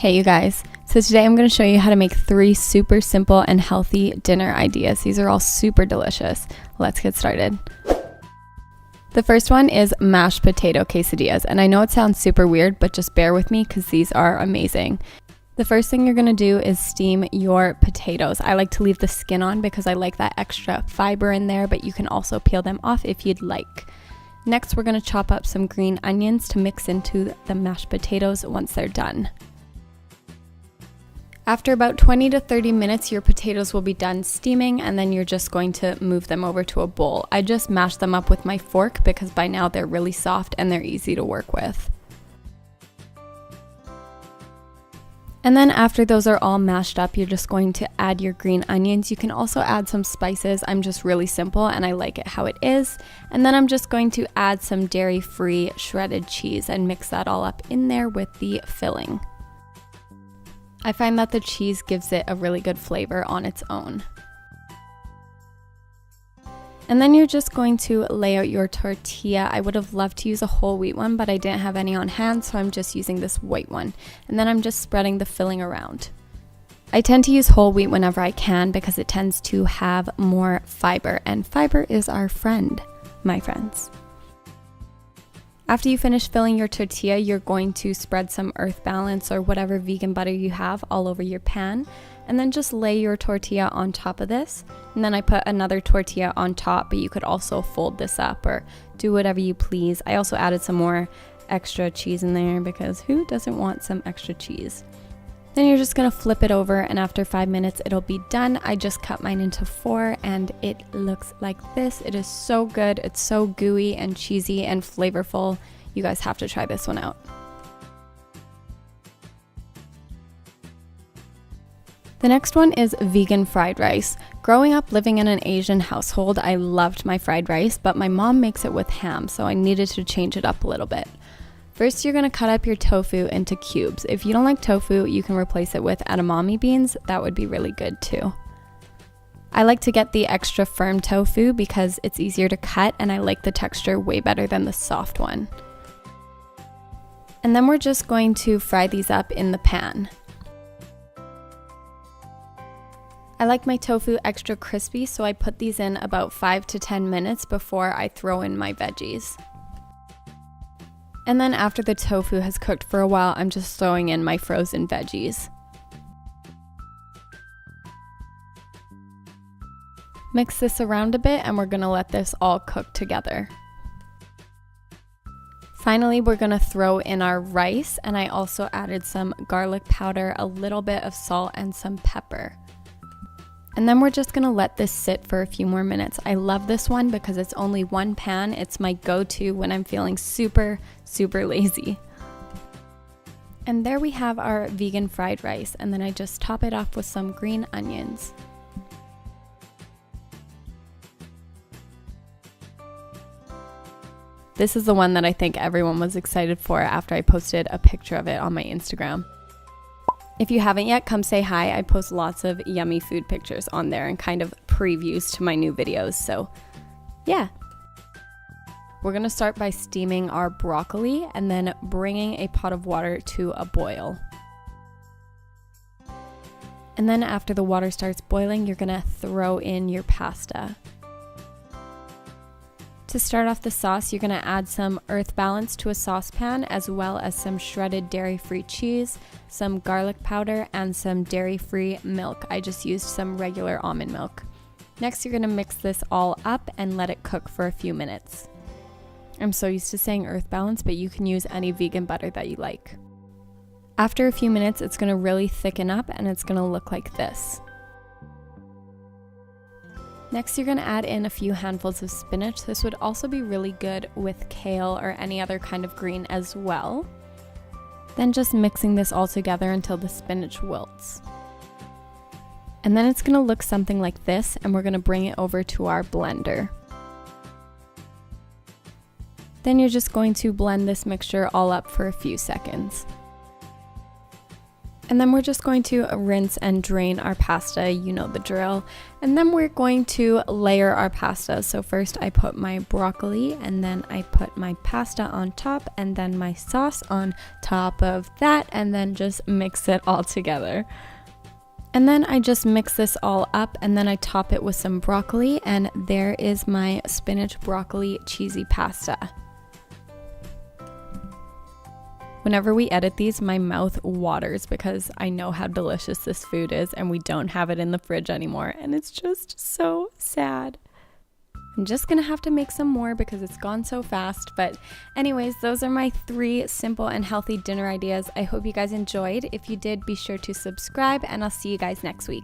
Hey you guys, so today I'm going to show you how to make 3 super simple and healthy dinner ideas. These are all super delicious. Let's get started. The first one is mashed potato quesadillas, and I know it sounds super weird, but just bear with me because these are amazing. The first thing you're going to do is steam your potatoes. I like to leave the skin on because I like that extra fiber in there, but you can also peel them off if you'd like. Next, we're going to chop up some green onions to mix into the mashed potatoes once they're done. After about 20 to 30 minutes, your potatoes will be done steaming, and then you're just going to move them over to a bowl. I just mash them up with my fork because by now they're really soft and they're easy to work with. And then after those are all mashed up, you're just going to add your green onions. You can also add some spices. I'm just really simple and I like it how it is. And then I'm just going to add some dairy-free shredded cheese and mix that all up in there with the filling. I find that the cheese gives it a really good flavor on its own. And then you're just going to lay out your tortilla. I would have loved to use a whole wheat one, but I didn't have any on hand, so I'm just using this white one. And then I'm just spreading the filling around. I tend to use whole wheat whenever I can because it tends to have more fiber, and fiber is our friend, my friends. After you finish filling your tortilla, you're going to spread some Earth Balance or whatever vegan butter you have all over your pan, and then just lay your tortilla on top of this. And then I put another tortilla on top, but you could also fold this up or do whatever you please. I also added some more extra cheese in there because who doesn't want some extra cheese? Then you're just gonna flip it over, and after 5 minutes it'll be done. I just cut mine into 4 and it looks like this. It is so good. It's so gooey and cheesy and flavorful. You guys have to try this one out. The next one is vegan fried rice. Growing up living in an Asian household, I loved my fried rice, but my mom makes it with ham, so I needed to change it up a little bit. First, you're going to cut up your tofu into cubes. If you don't like tofu, you can replace it with edamame beans. That would be really good too. I like to get the extra firm tofu because it's easier to cut and I like the texture way better than the soft one. And then we're just going to fry these up in the pan. I like my tofu extra crispy, so I put these in about 5 to 10 minutes before I throw in my veggies. And then after the tofu has cooked for a while, I'm just throwing in my frozen veggies. Mix this around a bit and we're gonna let this all cook together. Finally, we're gonna throw in our rice, and I also added some garlic powder, a little bit of salt, and some pepper. And then we're just gonna let this sit for a few more minutes. I love this one because it's only one pan. It's my go-to when I'm feeling super lazy. And there we have our vegan fried rice, and then I just top it off with some green onions. This is the one that I think everyone was excited for after I posted a picture of it on my Instagram. If you haven't yet, come say hi. I post lots of yummy food pictures on there and kind of previews to my new videos, so yeah. We're gonna start by steaming our broccoli and then bringing a pot of water to a boil. And then after the water starts boiling, you're gonna throw in your pasta. To start off the sauce, you're gonna add some Earth Balance to a saucepan, as well as some shredded dairy-free cheese, some garlic powder, and some dairy-free milk. I just used some regular almond milk. Next, you're gonna mix this all up and let it cook for a few minutes. I'm so used to saying Earth Balance, but you can use any vegan butter that you like. After a few minutes, it's gonna really thicken up and it's gonna look like this. Next, you're gonna add in a few handfuls of spinach. This would also be really good with kale or any other kind of green as well. Then just mixing this all together until the spinach wilts. And then it's gonna look something like this, and we're gonna bring it over to our blender. Then you're just going to blend this mixture all up for a few seconds. And then we're just going to rinse and drain our pasta, you know the drill. And then we're going to layer our pasta. So first I put my broccoli, and then I put my pasta on top, and then my sauce on top of that, and then just mix it all together. And then I just mix this all up, and then I top it with some broccoli, and there is my spinach broccoli cheesy pasta. Whenever we edit these, my mouth waters because I know how delicious this food is, and we don't have it in the fridge anymore, and it's just so sad. I'm just gonna have to make some more because it's gone so fast. But anyways, those are my 3 simple and healthy dinner ideas. I hope you guys enjoyed. If you did, be sure to subscribe, and I'll see you guys next week.